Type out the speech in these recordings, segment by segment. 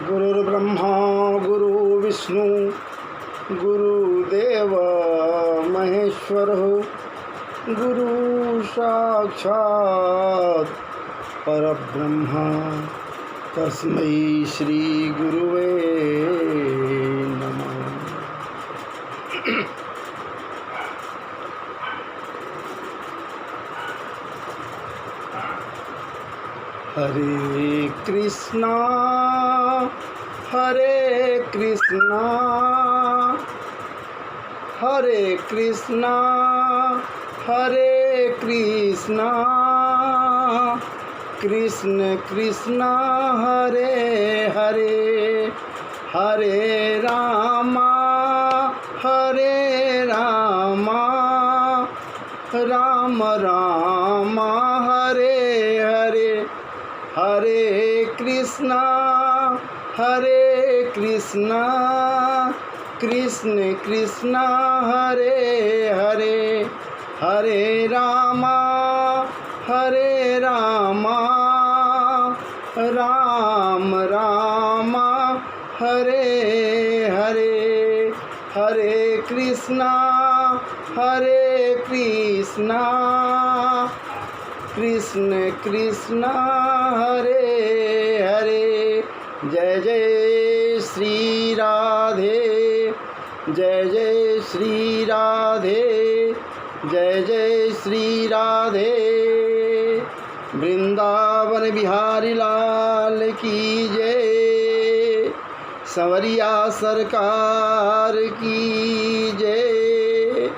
गुरुर्ब्रह्मा गुरु विष्णु गुरुदेव महेश्वर गुरु साक्षात् परब्रह्म तस्मै श्री गुरुवे नमः। हरे कृष्णा हरे कृष्णा हरे कृष्णा हरे कृष्णा कृष्ण कृष्ण हरे हरे हरे रामा राम राम हरे हरे हरे कृष्णा कृष्ण कृष्ण हरे हरे हरे रामा राम राम हरे हरे हरे कृष्णा कृष्ण कृष्ण हरे हरे। जय जय श्री राधे, जय जय श्री राधे, जय जय श्री राधे। वृंदावन बिहारी लाल की जय, संवरिया सरकार की जय,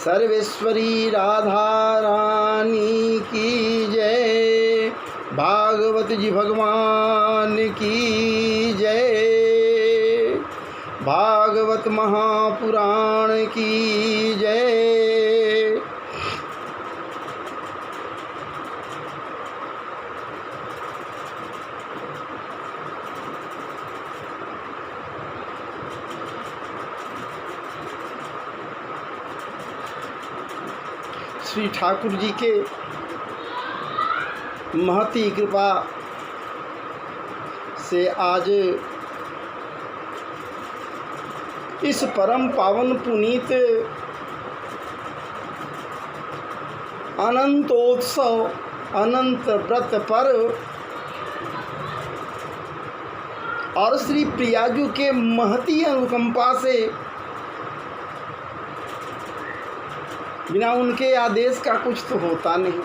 सर्वेश्वरी राधा रानी की जय, भागवत जी भगवान की जय, भागवत महापुराण की जय। श्री ठाकुर जी के महती कृपा से आज इस परम पावन पुनीत अनंतोत्सव अनंत व्रत पर और श्री प्रियाजू के महती अनुकंपा से बिना उनके आदेश का कुछ तो होता नहीं,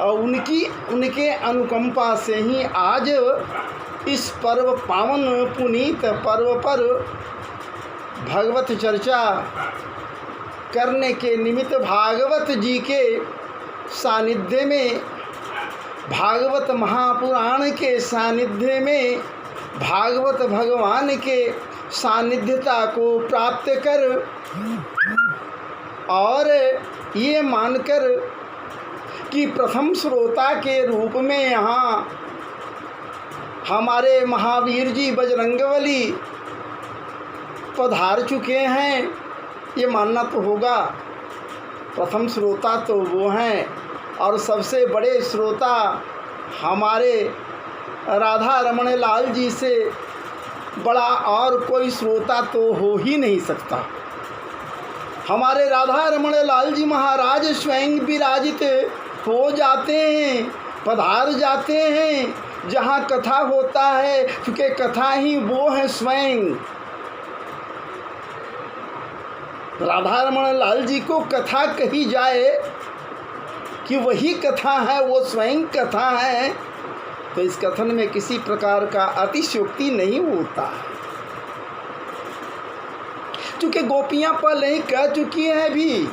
और उनके अनुकंपा से ही आज इस पर्व पावन पुनीत पर्व पर भगवत चर्चा करने के निमित्त भागवत जी के सानिध्य में, भागवत महापुराण के सानिध्य में, भागवत भगवान के सानिध्यता को प्राप्त कर और ये मानकर कि प्रथम श्रोता के रूप में यहाँ हमारे महावीर जी बजरंगबली पधार चुके हैं, ये मानना तो होगा। प्रथम श्रोता तो वो हैं और सबसे बड़े श्रोता हमारे राधा रमण लाल जी से बड़ा और कोई श्रोता तो हो ही नहीं सकता। हमारे राधा रमण लाल जी महाराज स्वयं विराजित हो जाते हैं, पधार जाते हैं जहाँ कथा होता है, क्योंकि कथा ही वो है स्वयं। राधा रमण लाल जी को कथा कही जाए कि वही कथा है, वो स्वयं कथा है, तो इस कथन में किसी प्रकार का अतिशयोक्ति नहीं होता है, क्योंकि गोपियाँ पहले ही कह चुकी हैं भी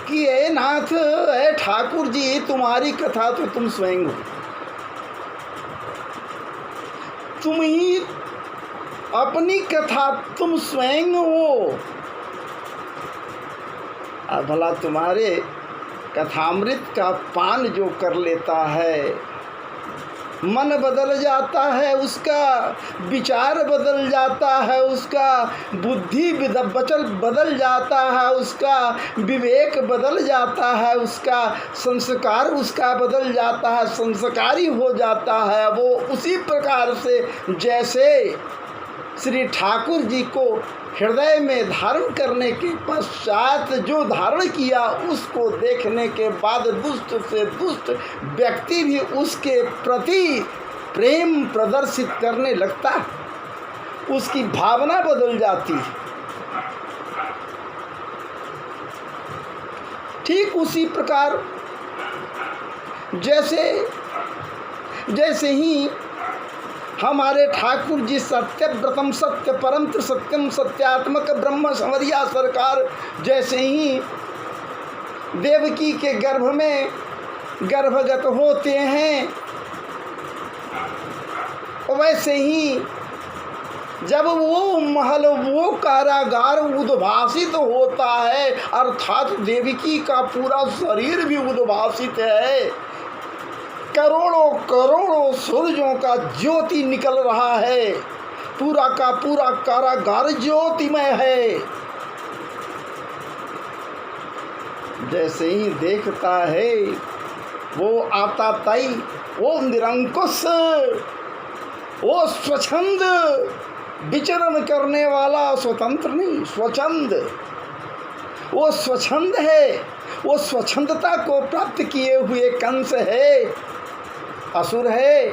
कि ए नाथ, ए ठाकुर जी, तुम्हारी कथा तो तुम स्वयं हो, तुम ही अपनी कथा तुम स्वयं हो। अब भला तुम्हारे कथामृत का पान जो कर लेता है मन बदल जाता है उसका, विचार बदल जाता है उसका, बुद्धि बदल जाता है उसका, विवेक बदल जाता है उसका, संस्कार उसका बदल जाता है, संस्कारी हो जाता है वो। उसी प्रकार से जैसे श्री ठाकुर जी को हृदय में धारण करने के पश्चात जो धारण किया, उसको देखने के बाद दुष्ट से दुष्ट व्यक्ति भी उसके प्रति प्रेम प्रदर्शित करने लगता है, उसकी भावना बदल जाती है। ठीक उसी प्रकार जैसे ही हमारे ठाकुर जी सत्यव्रतम सत्य परम सत्यम सत्यात्मक ब्रह्म संवरिया सरकार जैसे ही देवकी के गर्भ में गर्भगत होते हैं, वैसे ही जब वो महल, वो कारागार उद्भासित होता है, अर्थात देवकी का पूरा शरीर भी उद्भासित है, करोड़ों करोड़ों सूरजों का ज्योति निकल रहा है, पूरा का पूरा कारागार ज्योतिमय है। जैसे ही देखता है वो आताताई, वो निरंकुश, वो स्वच्छंद विचरण करने वाला, स्वतंत्र नहीं, स्वच्छंद, वो स्वच्छंद है, वो स्वच्छंदता को प्राप्त किए हुए कंस है। असुर है,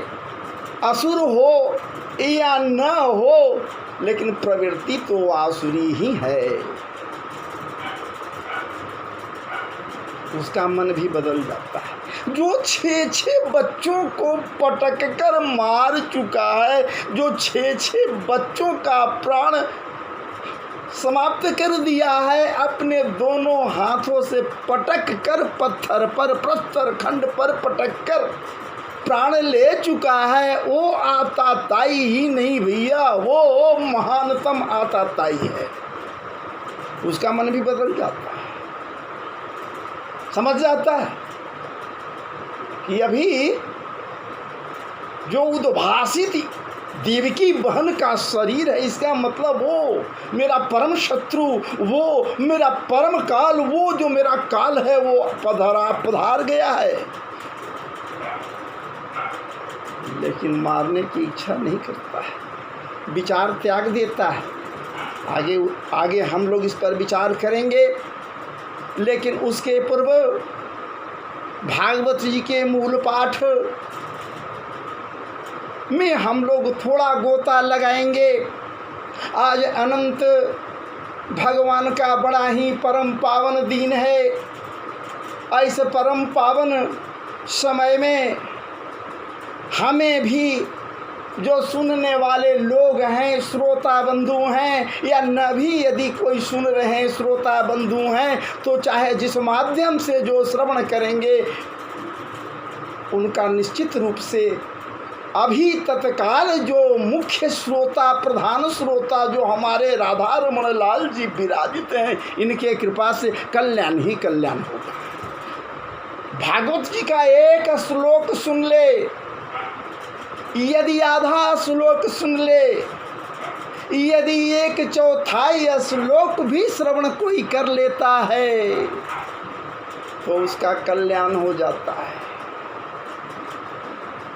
असुर हो या न हो, लेकिन प्रवृत्ति तो आसुरी ही है। उसका मन भी बदल जाता है। जो 6 बच्चों को पटक कर मार चुका है, जो 6 बच्चों का प्राण समाप्त कर दिया है, अपने दोनों हाथों से पटक कर, पत्थर पर, प्रस्तर खंड पर पटक कर प्राण ले चुका है, वो आताताई ही नहीं भैया, वो महानतम आताताई है। उसका मन भी बदल जाता है, समझ जाता है कि अभी जो उद्भासित देवकी बहन का शरीर है, इसका मतलब वो मेरा परम शत्रु, वो मेरा परम काल, वो जो मेरा काल है वो पधार गया है। लेकिन मारने की इच्छा नहीं करता है, विचार त्याग देता है। आगे हम लोग इस पर विचार करेंगे, लेकिन उसके पूर्व भागवत जी के मूल पाठ में हम लोग थोड़ा गोता लगाएंगे। आज अनंत भगवान का बड़ा ही परम पावन दिन है। ऐसे परम पावन समय में हमें भी जो सुनने वाले लोग हैं, श्रोता बंधु हैं, या न भी यदि कोई सुन रहे हैं श्रोता बंधु हैं, तो चाहे जिस माध्यम से जो श्रवण करेंगे, उनका निश्चित रूप से अभी तत्काल जो मुख्य श्रोता, प्रधान श्रोता जो हमारे राधा रमण लाल जी विराजित हैं, इनके कृपा से कल्याण ही कल्याण होगा। भागवत जी का एक श्लोक सुन ले, यदि आधा श्लोक सुन ले, यदि 1/4 श्लोक भी श्रवण कोई कर लेता है, तो उसका कल्याण हो जाता है।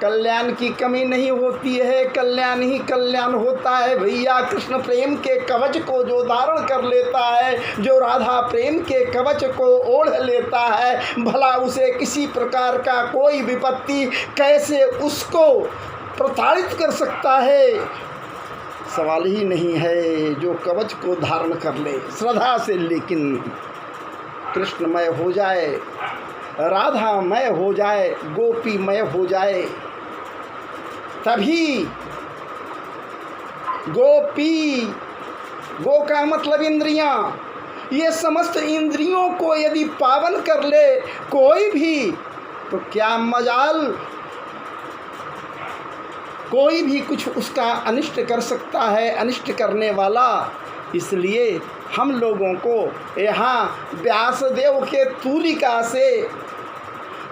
कल्याण की कमी नहीं होती है, कल्याण ही कल्याण होता है भैया। कृष्ण प्रेम के कवच को जो धारण कर लेता है, जो राधा प्रेम के कवच को ओढ़ लेता है, भला उसे किसी प्रकार का कोई विपत्ति कैसे उसको प्रताड़ित कर सकता है? सवाल ही नहीं है। जो कवच को धारण कर ले श्रद्धा से, लेकिन कृष्णमय हो जाए, राधामय हो जाए, गोपीमय हो जाए, तभी गो का मतलब इंद्रियां, ये समस्त इंद्रियों को यदि पावन कर ले कोई भी, तो क्या मजाल कोई भी कुछ उसका अनिष्ट कर सकता है, अनिष्ट करने वाला। इसलिए हम लोगों को यहाँ व्यासदेव के तूलिका से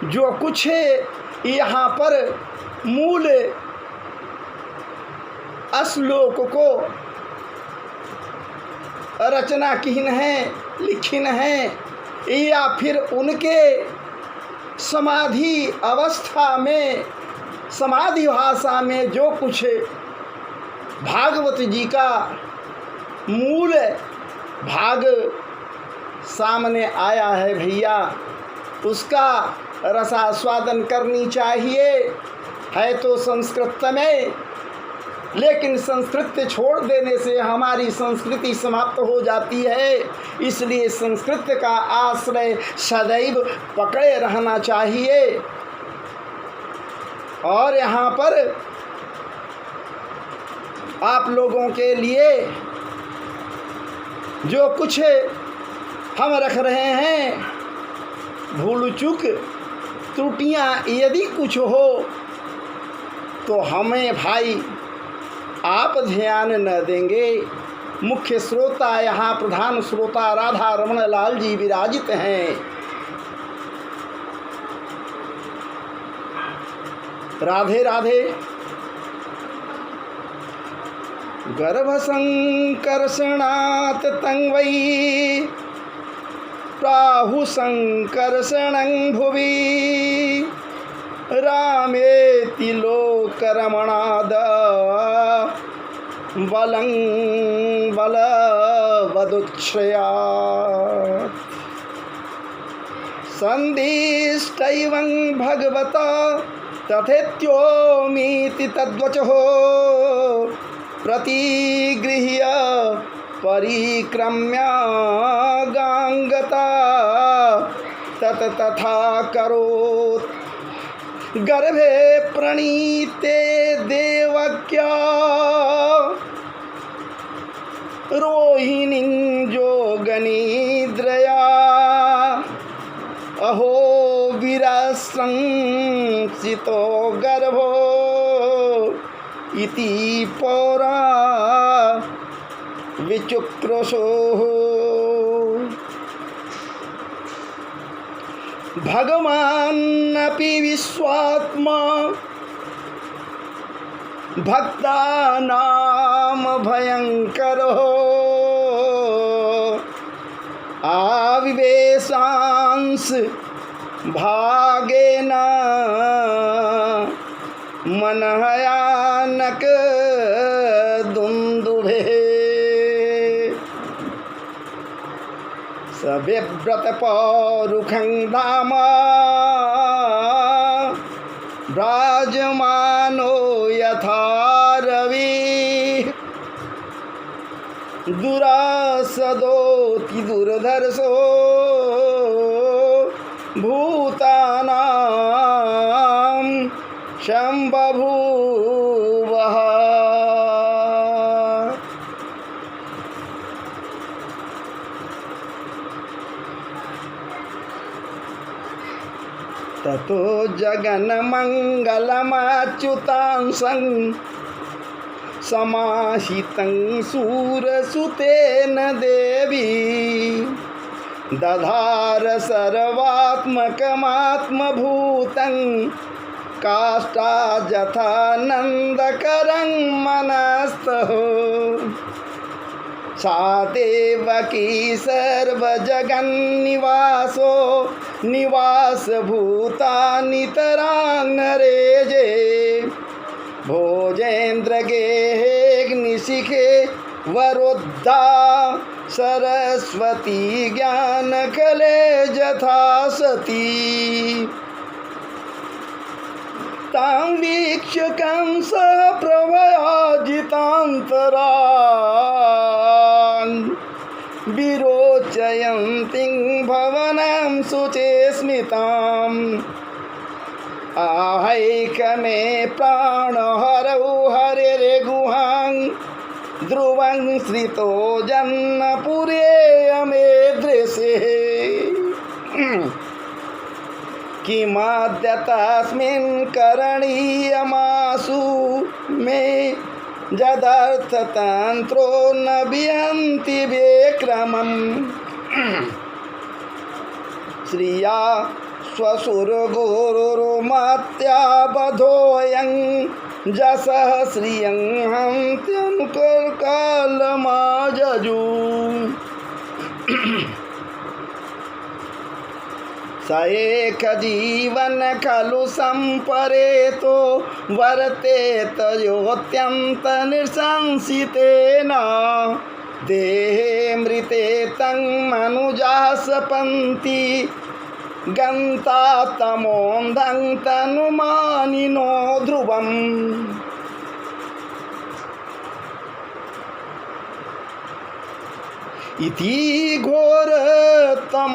जो कुछ यहाँ पर मूल श्लोक को रचना किन है, लिखिन है, या फिर उनके समाधि अवस्था में समाधि भाषा में जो कुछ भागवत जी का मूल भाग सामने आया है भैया, उसका रसास्वादन करनी चाहिए। है तो संस्कृत में, लेकिन संस्कृत छोड़ देने से हमारी संस्कृति समाप्त हो जाती है। इसलिए संस्कृत का आश्रय सदैव पकड़े रहना चाहिए। और यहाँ पर आप लोगों के लिए जो कुछ हम रख रहे हैं, भूल चूक त्रुटियाँ यदि कुछ हो तो हमें भाई आप ध्यान न देंगे। मुख्य श्रोता यहाँ प्रधान श्रोता राधा रमण लाल जी विराजित हैं। राधे राधे। गर्भसंकर्षणात् तंवै प्राहु संकर्षणं भुवि रामेति लोकरमणाद बलं बलवदुच्छ्रयात् संदिष्टैवं भगवता तथेत्योमीति तद्वचः प्रतिगृह्य परिक्रम्य गांगता तथा करोत् गर्भे प्रणीते देवक्या रोहिणीं जोगनिद्रया अहो विरसंसितो गर्भो इति पौरा विचुक्रोशो। भगवानपि विश्वात्मा भक्तानां भयंकरो आविवेशांस भागेन मनहयानक दुंदुभे सबिव्रत पौरुखं धाम भ्राजमानो यथा रवि दुरासदोति दुर्धर्षो भूतानां शंबभूवः। ततो जगन्मंगलमच्युतांसं समाहितं सूरसुतेन देवी दधार सर्वात्मकमात्मभूतं काष्ठाजथानन्दकरं मनस्तः सा देवकी सर्वजगन्निवासो निवासभूता नितरांगरेजे भोजेन्द्रगेहेग्निशिखे वरोद्धा सरस्वती ज्ञानकले यथा सती तां वीक्ष्य कंसः प्रव्याजितान्तरान् विरोचयन्तीं भवनं शुचेस्मिताम् आहैकमे प्राणहरौ हरेर्गुहां ध्रुवं श्रितो जन्नपुरेऽमे दृशे किमाद्य तस्मिन् करणीयमासु मे यदर्थतन्त्रो न वियन्ति विक्रमम् श्रिया श्वशुरगुरुर्मत्याबधोऽयं जसः श्रियं हन्त्यनुकालमाजजु स एक जीवन खलु संपरेतो वर्तेत योऽत्यन्त नृशंसितेन देहे मृते तं मनुजाः सपन्ति गन्ता तमोऽन्धं तनुमानिनो ध्रुवम् इति घोरतमाद्भावात्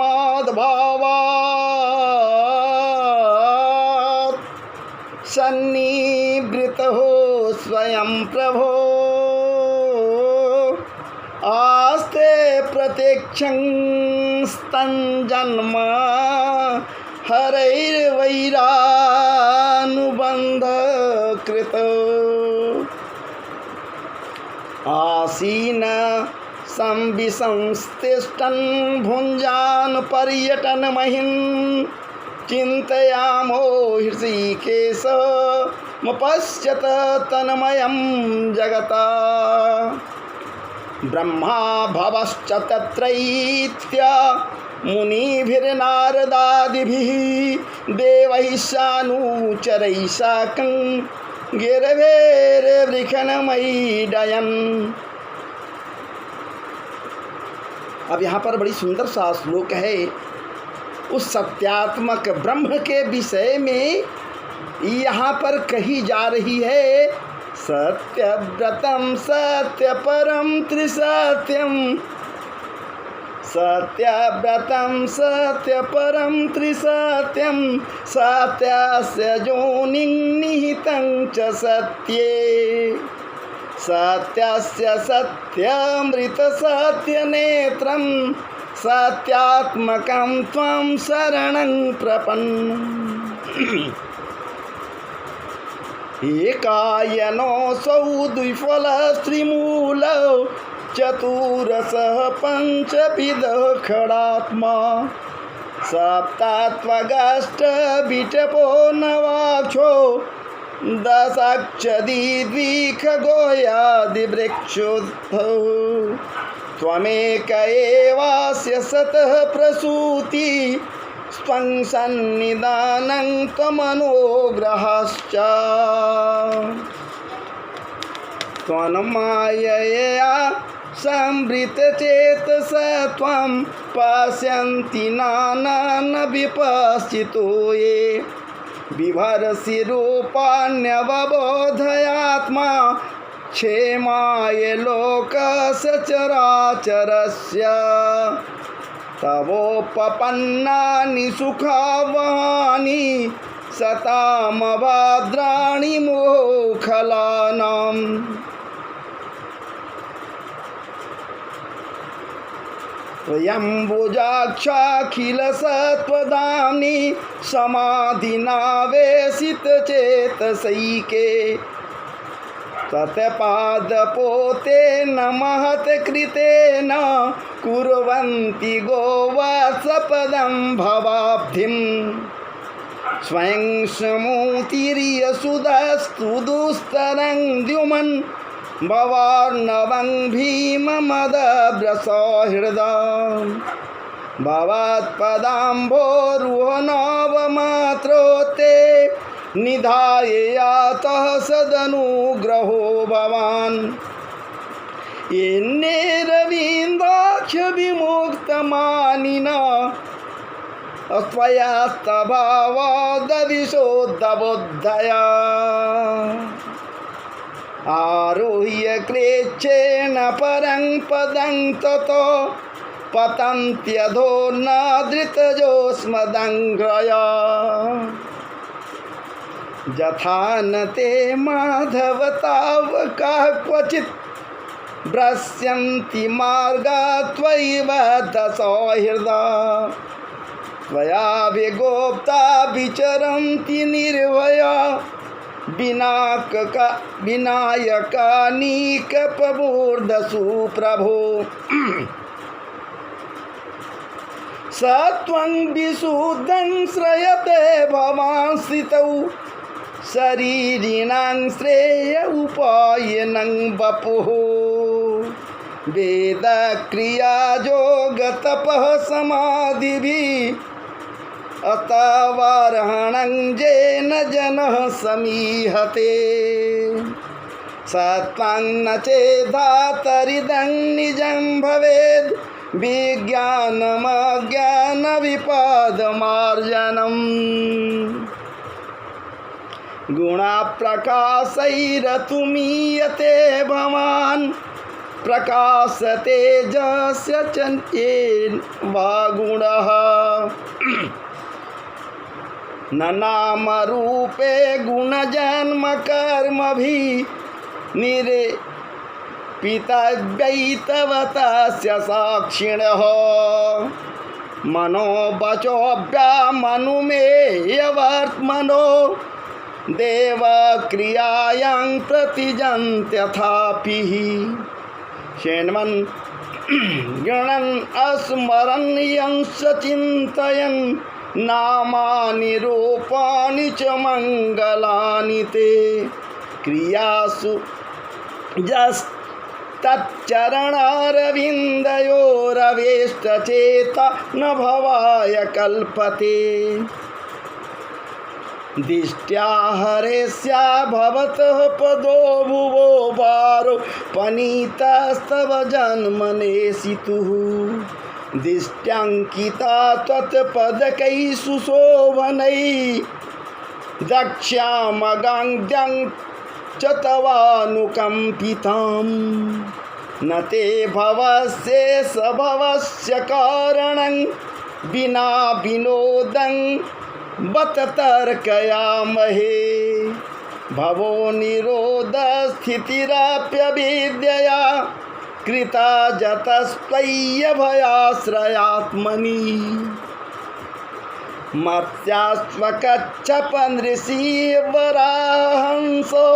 सन्निवृतो स्वयं प्रभो आस्ते प्रत्यक्षं स्तञ्जन्म हरैर्वैरानुबन्धकृत आसीन संविसंस्तिष्ठन् भुञ्जान् पर्यटनमहिन् चिन्तयामो हृषीकेशमुपश्यत तन्मयं जगता ब्रह्मा भवश्च तत्रैत्य मुनिभिर्नारदादिभिः देवैः सानुचरैः साकं गिरवेर्वृखन्मयीडयन्। अब यहाँ पर बड़ी सुंदर सा श्लोक है। उस सत्यात्मक ब्रह्म के विषय में यहाँ पर कही जा रही है। सत्यव्रतम सत्यपरम त्रिसत्यम, सत्यव्रतम सत्यपरम त्रिसत्यम, सत्यस्य योनिं निहितं च सत्ये, सत्यस्य सत्यमृतसत्यनेत्रं, सत्यात्मकं त्वं शरणं प्रपन्नम्। एकायनोऽसौ द्विफलस्त्रिमूलौ चतुरसः पञ्चविधः खडात्मा, सप्तात्वगाष्टविटपो नवाक्षो, दशाक्षदिद्विखगोयादिवृक्षोद्धौ, त्वमेक एवास्य सतः प्रसूति, स्वं सन्निधानं त्वमनुग्रहश्च। त्वन्मायया संवृतचेतस त्वं पश्यन्ति नानान् विपश्चितो ये, बिभर्षि रूपाण्यवबोधयात्मा, क्षेमाय लोकस्य चराचरस्य। तवोपपन्नानि सुखावहानि सतामभद्राणि मोखलानाम्। त्वयम्बुजाक्षाखिलसत्त्वधाम्नि समाधिनावेशितचेतसैके, तत्पादपोतेन महत्कृतेन कुर्वन्ति गोवत्सपदं भवाब्धिं, स्वयं समूतिर्यशुधस्तु दुस्तरं द्युमन्, भवार्णवं भीममदभ्रसहृदा, भवत्पदाम्भोरुहनवमात्रोते निधाय यातः सदनुग्रहो भवान्। येन्नेरविन्दाक्ष विमुक्तमानिना त्वयास्तभावादविशोद्धबुद्धया, आरुह्य क्लेच्छेन परं पदं ततो पतन्त्यधो न धृतजोस्मदङ्घ्रया, यथा न ते माधव तावकाः क्वचित् भ्रश्यन्ति मार्गा त्वयैव दशहृदा, त्वया विगोप्ता विचरन्ति निर्भया, विनायकानीकप्रबोर्धसु प्रभो। सत्वं विशुद्धं श्रयते भवान् स्थितौ शरीरिणां श्रेय उपायनं वपुः वेद क्रिया योग तपः समाधिभिः अतवार्हणं येन जनः समीहते सत्वं न चेदातरिदं निजं भवेद् विज्ञानमज्ञानविपादमार्जनम् गुणप्रकाशैरतुमीयते भवान् प्रकाशतेजस्य च येन वा गुणः न नामरूपे गुणजन्म कर्मभिः निरूपितव्यैतवतस्य साक्षिणः मनोवचोऽभ्यामनुमेयवर्त्मनो देवक्रियायां प्रतिजन्त्यथापि शृण्वन् गृह्णन् अस्मरन् यंस चिन्तयन् नामानि रूपाणि च मङ्गलानि ते क्रियासु यस्तच्चरणारविन्दयोरवेष्टचेता न भवाय कल्पते दिष्ट्या हरेस्या भवतः पदो भुवो वारो पनीतस्तव जन्मनेसितुः दिष्ट्यङ्किता त्वत्पदकैः सुशोभनैः दक्ष्यामगाङ्ग्यं च तवानुकम्पिताम् न ते भवस्य स्वभवस्य कारणं विना विनोदं बत तर्कयामहे भवो निरोधस्थितिरप्यविद्यया कृता जतस्त्वय्यभयाश्रयात्मनि मत्स्याश्वकच्छपनृषिवराहंसो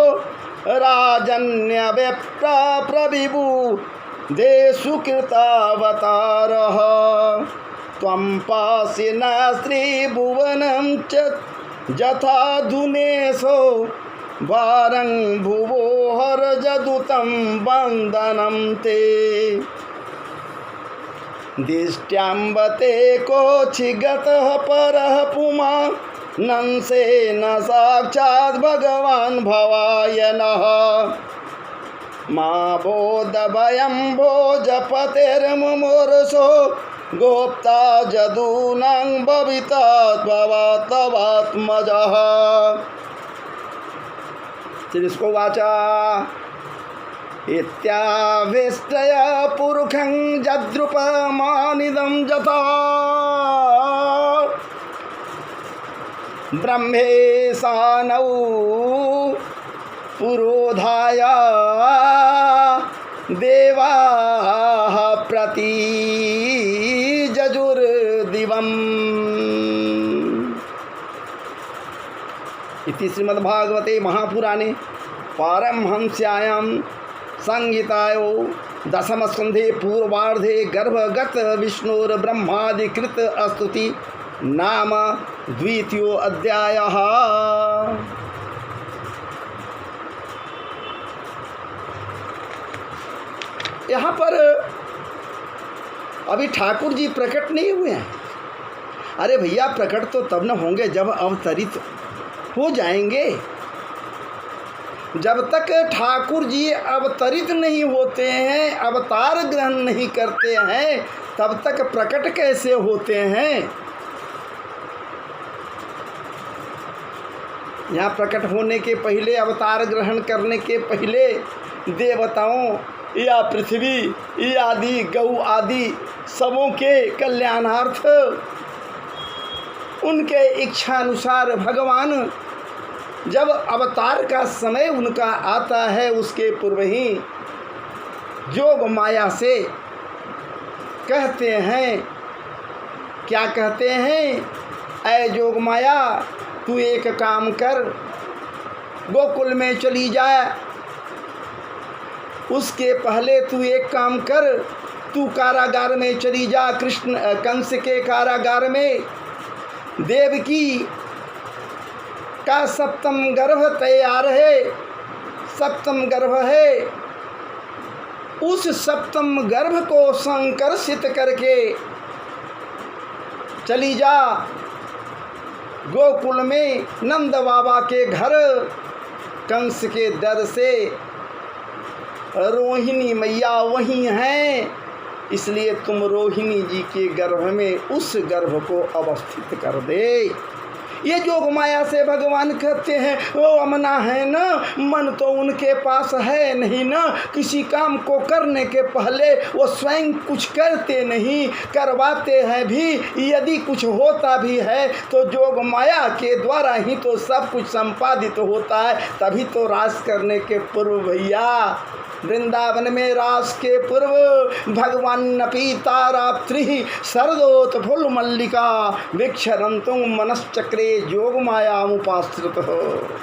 राजन्यविप्रा प्रविभु देषु कृतावतारः त्वं पासि न श्रीभुवनं च यथाधुनेशो वारं भुवो हरजदुतं वन्दनं ते दिष्ट्याम्बते कोचिगतः परः पुमा नंसेन साक्षात् भगवान् भवाय नः मा बोधभयं भोजपतेर्मुमुर्षो गोप्ता जदूनां भविता तवात्मजः श्रीशुकोवाच इत्याविष्टय पुरुषं जद्रुपमानिदं यथा ब्रह्मेशानौ पुरोधाय देवाः प्रति जजुर्दिवम् इति श्रीमद्भागवते महापुराणे पारमहंस्यायां संहितायो दशमस्कन्धे पूर्वार्धे गर्भगत विष्णुर्ब्रह्मादिकृत स्तुति नाम द्वितीयो अध्यायः। यहाँ पर अभी ठाकुर जी प्रकट नहीं हुए हैं। अरे भैया प्रकट तो तब न होंगे जब अवतरित हो जाएंगे। जब तक ठाकुर जी अवतरित नहीं होते हैं, अवतार ग्रहण नहीं करते हैं, तब तक प्रकट कैसे होते हैं। यहाँ प्रकट होने के पहले, अवतार ग्रहण करने के पहले देवताओं या पृथ्वी आदि गौ आदि सबों के कल्याणार्थ उनके इच्छानुसार भगवान जब अवतार का समय उनका आता है, उसके पूर्व ही जोग माया से कहते हैं, क्या कहते हैं, ऐ जोग माया तू एक काम कर, गोकुल में चली जाए। उसके पहले तू एक काम कर, तू कारागार में चली जा, कृष्ण कंस के कारागार में। देवकी का सप्तम गर्भ तैयार है, सप्तम गर्भ है, उस सप्तम गर्भ को संकर्षित करके चली जा गोकुल में नंद बाबा के घर। कंस के दर से रोहिणी मैया वहीं हैं, इसलिए तुम रोहिणी जी के गर्भ में उस गर्भ को अवस्थित कर दे। ये जोग माया से भगवान कहते हैं वो अमना है ना, मन तो उनके पास है नहीं ना, किसी काम को करने के पहले वो स्वयं कुछ करते नहीं, करवाते हैं भी, यदि कुछ होता भी है तो जोग माया के द्वारा ही तो सब कुछ संपादित होता है। तभी तो रास करने के पूर्व भैया वृंदावन में रास के पूर्व भगवान पीता रात्रि शरदोत फुल मल्लिका विक्षरंतु मनश्चक्रे जोग माया उपाश्रित हो।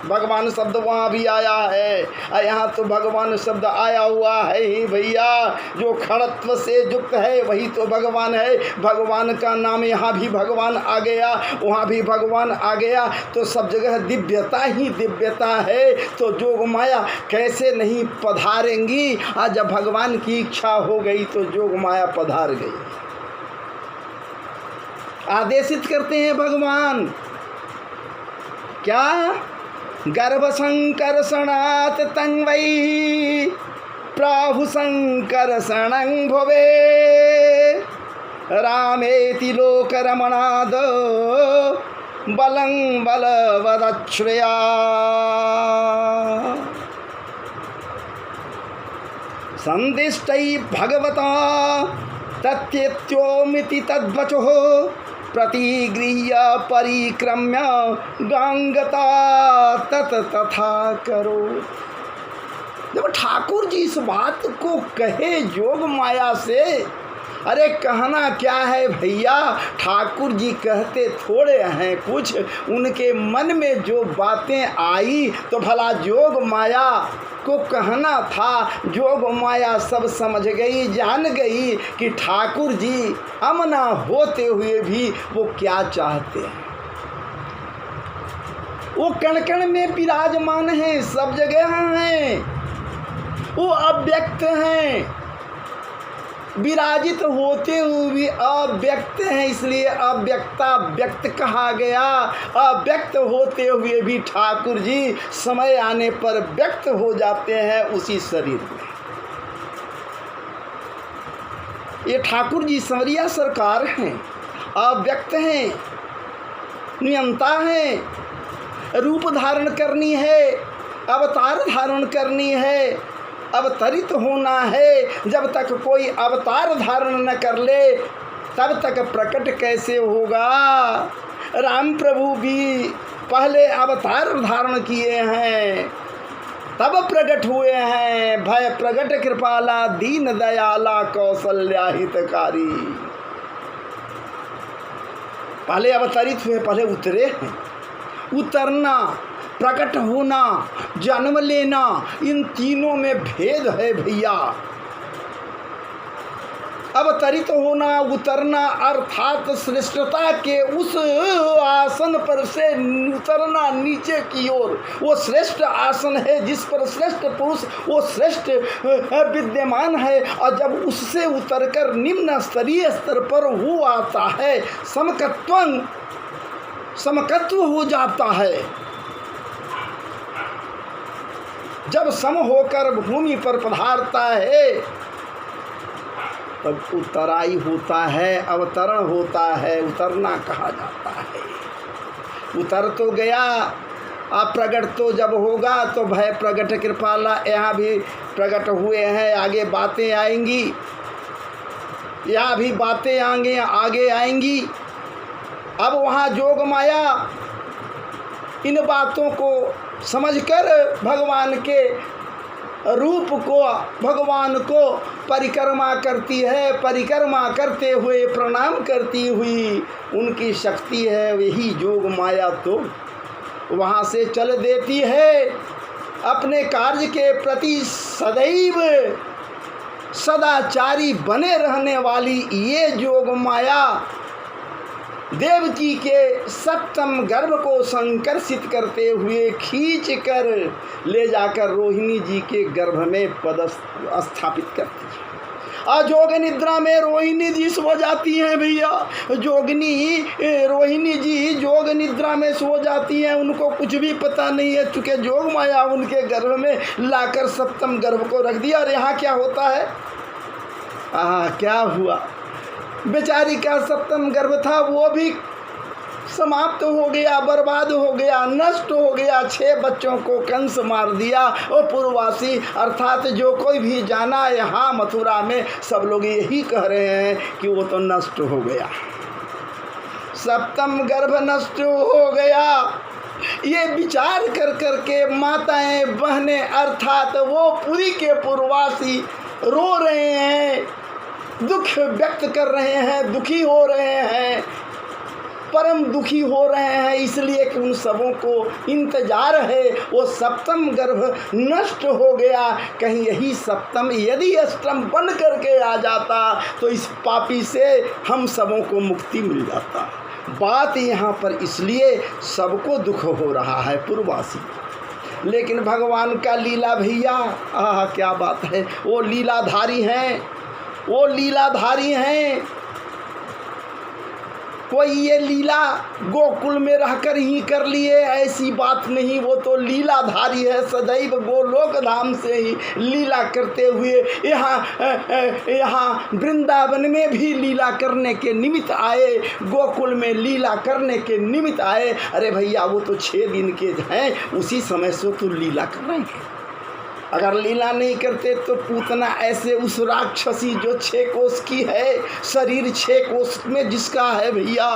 भगवान शब्द वहाँ भी आया है, यहाँ तो भगवान शब्द आया हुआ है ही भैया। जो खड़त्व से युक्त है वही तो भगवान है। भगवान का नाम यहाँ भी भगवान आ गया, वहाँ भी भगवान आ गया, तो सब जगह दिव्यता ही दिव्यता है। तो जोग माया कैसे नहीं पधारेंगी। आज जब भगवान की इच्छा हो गई तो जोग माया पधार गई। आदेशित करते हैं भगवान क्या, गर्भ संकर्षणात् तन्वै प्राहु संकर्षणं भवे रामेति लोकरमणाद बलं बलवदश्रया। संदिष्टै भगवता तथ्येत्योमिति तद्वचोः प्रतिगृह्य परिक्रम्य गांगता तत तथा करो। जब ठाकुर जी इस बात को कहे जोग माया से, अरे कहना क्या है भैया, ठाकुर जी कहते थोड़े हैं कुछ, उनके मन में जो बातें आई तो भला जोग माया को कहना था। जोग माया सब समझ गई, जान गई कि ठाकुर जी अमना होते हुए भी वो क्या चाहते हैं। वो कण कण में विराजमान हैं, सब जगह हैं, वो अव्यक्त हैं, विराजित होते हुए भी अव्यक्त हैं, इसलिए अव्यक्ता व्यक्त कहा गया। अव्यक्त होते हुए भी ठाकुर जी समय आने पर व्यक्त हो जाते हैं उसी शरीर में। ये ठाकुर जी संवरिया सरकार हैं, अव्यक्त हैं, नियंता हैं, रूप धारण करनी है, अवतार धारण करनी है, अवतरित होना है। जब तक कोई अवतार धारण न कर ले तब तक प्रकट कैसे होगा। राम प्रभु भी पहले अवतार धारण किए हैं, तब प्रकट हुए हैं। भय प्रगट कृपाला दीन दयाला कौशल्या हितकारी। पहले अवतरित हुए, पहले उतरे हैं। उतरना, प्रकट होना, जन्म लेना, इन तीनों में भेद है भैया। अवतरित होना, उतरना अर्थात श्रेष्ठता के उस आसन पर से उतरना नीचे की ओर। वो श्रेष्ठ आसन है जिस पर श्रेष्ठ पुरुष, वो श्रेष्ठ विद्यमान है, और जब उससे उतरकर निम्न स्तरीय स्तर पर वो आता है, समकत्व हो जाता है। जब सम होकर भूमि पर पधारता है तब उतराई होता है, अवतरण होता है, उतरना कहा जाता है। उतर तो गया, अब प्रकट तो जब होगा तो भय प्रगट कृपाला, यहाँ भी प्रकट हुए हैं, आगे बातें आएंगी, यहाँ भी बातें आगे आएंगी। अब वहाँ जोग माया इन बातों को समझकर भगवान के रूप को, भगवान को परिक्रमा करती है। परिक्रमा करते हुए प्रणाम करती हुई उनकी शक्ति है, वही जोग माया तो वहाँ से चल देती है। अपने कार्य के प्रति सदैव सदाचारी बने रहने वाली ये जोग माया देवकी के सप्तम गर्भ को संकर्षित करते हुए खींच कर ले जाकर रोहिणी जी के गर्भ में स्थापित करती है। अजोग निद्रा में रोहिणी जी सो जाती हैं भैया। रोहिणी जी जोग निद्रा में सो जाती हैं, उनको कुछ भी पता नहीं है, चूँकि जोग माया उनके गर्भ में लाकर सप्तम गर्भ को रख दिया। और यहाँ क्या होता है, क्या हुआ, बेचारी का सप्तम गर्भ था वो भी समाप्त हो गया, बर्बाद हो गया, नष्ट हो गया। 6 बच्चों को कंस मार दिया। और पूर्ववासी अर्थात जो कोई भी जाना यहाँ मथुरा में सब लोग यही कह रहे हैं कि वो तो नष्ट हो गया, सप्तम गर्भ नष्ट हो गया। ये विचार कर कर के माताएं बहनें अर्थात वो पुरी के पूर्ववासी रो रहे हैं, दुख व्यक्त कर रहे हैं, दुखी हो रहे हैं, परम दुखी हो रहे हैं, इसलिए कि उन सबों को इंतजार है वो सप्तम गर्भ नष्ट हो गया। कहीं यही सप्तम यदि अष्टम बन करके आ जाता तो इस पापी से हम सबों को मुक्ति मिल जाता। बात यहाँ पर इसलिए सबको दुख हो रहा है पूर्ववासी, लेकिन भगवान का लीला भैया क्या बात है। वो लीलाधारी हैं, वो लीलाधारी हैं। कोई ये लीला गोकुल में रहकर ही कर लिए ऐसी बात नहीं, वो तो लीलाधारी है, सदैव गोलोक धाम से ही लीला करते हुए यहाँ वृंदावन में भी लीला करने के निमित्त आए, गोकुल में लीला करने के निमित्त आए। अरे भैया वो तो 6 दिन के हैं, उसी समय से तो लीला कर रहे हैं। अगर लीला नहीं करते तो पूतना ऐसे उस राक्षसी जो 6 कोस की है, शरीर 6 कोस में जिसका है भैया,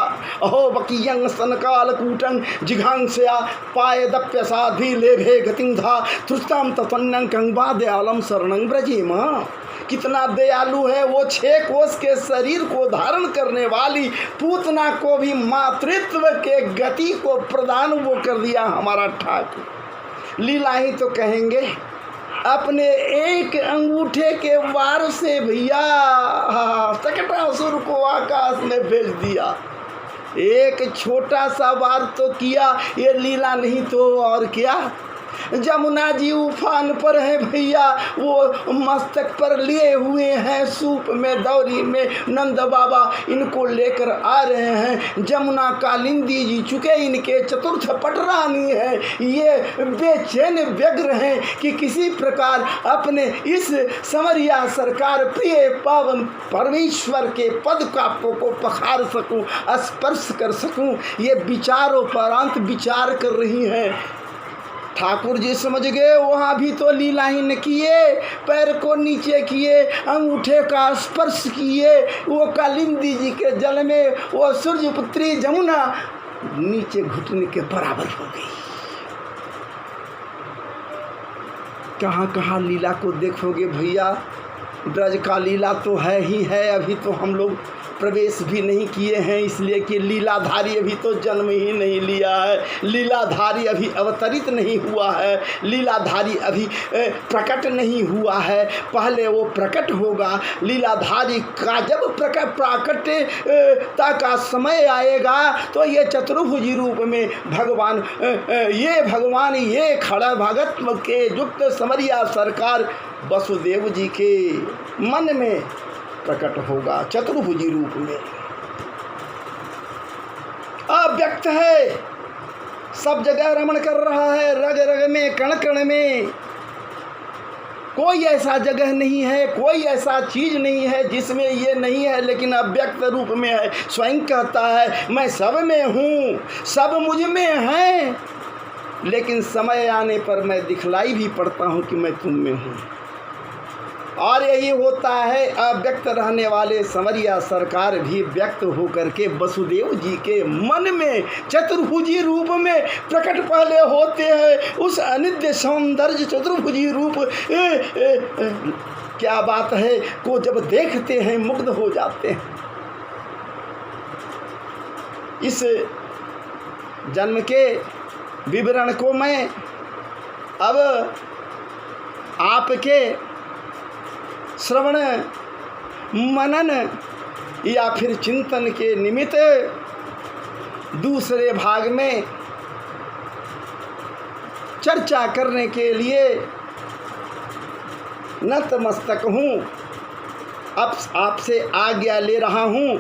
अहो बकियंग सनकाल कूटंग जिघांसया पाए दप्यसाधि लेभे गतिंधा तुष्टाम तत्वन्नं कंगवा दयालम शरणं ब्रजेम। कितना दयालु है वो, 6 कोस के शरीर को धारण करने वाली पूतना को भी मातृत्व के गति को प्रदान वो कर दिया हमारा ठाकुर। लीला ही तो कहेंगे, अपने एक अंगूठे के वार से भैया सकटासुर को आकाश में भेज दिया। एक छोटा सा वार तो किया, ये लीला नहीं तो और क्या। जमुना जी उफान पर है भैया, वो मस्तक पर लिए हुए हैं, सूप में दौरी में नंद बाबा इनको लेकर आ रहे हैं। जमुना कालिंदी जी चुके इनके चतुर्थ पटरानी है, ये बेचैन व्यग्र हैं कि किसी प्रकार अपने इस समरिया सरकार प्रिय पावन परमेश्वर के पद कापों को पखार सकूं, स्पर्श कर सकूं। ये विचारों परांत विचार कर रही हैं। ठाकुर जी समझ गए, वहाँ भी तो लीला ही न किए, पैर को नीचे किए, अंगूठे का स्पर्श किए, वो कालिंदी जी के जल में वो सूर्यपुत्री जमुना नीचे घुटने के बराबर हो गई। कहाँ कहाँ लीला को देखोगे भैया। ब्रज का लीला तो है ही है, अभी तो हम लोग प्रवेश भी नहीं किए हैं, इसलिए कि लीलाधारी अभी तो जन्म ही नहीं लिया है, लीलाधारी अभी अवतरित नहीं हुआ है, लीलाधारी अभी प्रकट नहीं हुआ है। पहले वो प्रकट होगा। लीलाधारी का जब प्राकट्यता का समय आएगा तो ये चतुर्भुजी रूप में भगवान ये खड़ा भगत्व के युक्त समरिया सरकार वसुदेव जी के मन में प्रकट होगा चतुर्भुजी रूप में। अव्यक्त है, सब जगह रमण कर रहा है, रग रग में कण कण में। कोई ऐसा जगह नहीं है, कोई ऐसा चीज नहीं है जिसमें ये नहीं है, लेकिन अव्यक्त रूप में है। स्वयं कहता है मैं सब में हूँ, सब मुझ में है, लेकिन समय आने पर मैं दिखलाई भी पड़ता हूँ कि मैं तुम में हूँ। और यही होता है, अव्यक्त रहने वाले संवरिया सरकार भी व्यक्त होकर के वसुदेव जी के मन में चतुर्भुजी रूप में प्रकट पहले होते हैं। उस अनित्य सौंदर्य चतुर्भुजी रूप क्या बात है को जब देखते हैं मुग्ध हो जाते हैं। इस जन्म के विवरण को मैं अब आपके श्रवण मनन या फिर चिंतन के निमित्त दूसरे भाग में चर्चा करने के लिए नतमस्तक हूँ। अब आपसे आज्ञा ले रहा हूँ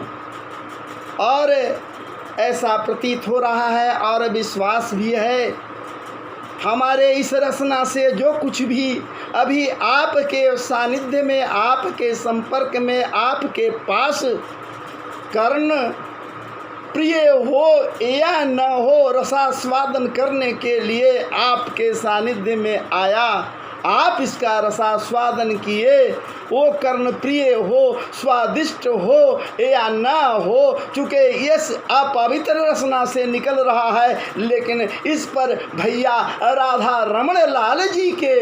और ऐसा प्रतीत हो रहा है और विश्वास भी है हमारे इस रचना से जो कुछ भी अभी आपके सानिध्य में, आपके संपर्क में, आपके पास कर्ण प्रिय हो या न हो, रसास्वादन करने के लिए आपके सानिध्य में आया, आप इसका रसास्वादन किए, वो कर्ण प्रिय हो, स्वादिष्ट हो या ना हो, चूँकि यश अपवित्र रसना से निकल रहा है, लेकिन इस पर भैया राधा रमण लाल जी के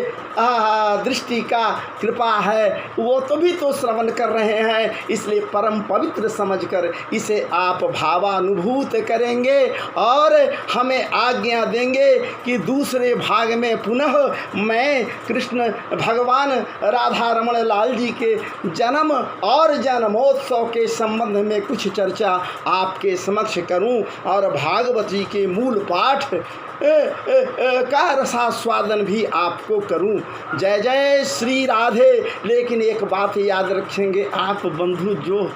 दृष्टि का कृपा है, वो तो भी तो श्रवण कर रहे हैं, इसलिए परम पवित्र समझकर इसे आप भावानुभूत करेंगे और हमें आज्ञा देंगे कि दूसरे भाग में पुनः मैं कृष्ण भगवान राधा रमण लाल जी के जन्म और जन्मोत्सव के संबंध में कुछ चर्चा आपके समक्ष करूं और भागवत जी के मूल पाठ का रसास्वादन भी आपको करूं। जय जय श्री राधे। लेकिन एक बात याद रखेंगे आप बंधु जो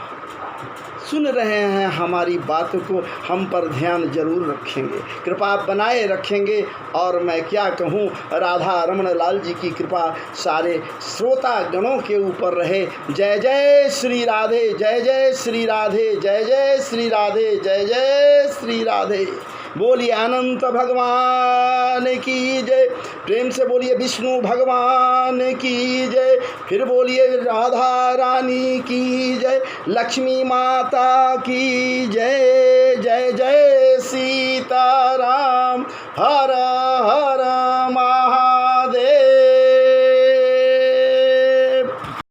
सुन रहे हैं हमारी बात को, हम पर ध्यान जरूर रखेंगे, कृपा बनाए रखेंगे। और मैं क्या कहूँ, राधा रमण लाल जी की कृपा सारे श्रोता गणों के ऊपर रहे। जय जय श्री राधे, जय जय श्री राधे, जय जय श्री राधे, जय जय श्री राधे। बोलिए अनंत भगवान की जय। प्रेम से बोलिए विष्णु भगवान की जय। फिर बोलिए राधा रानी की जय, लक्ष्मी माता की जय। जय जय सीताराम। हर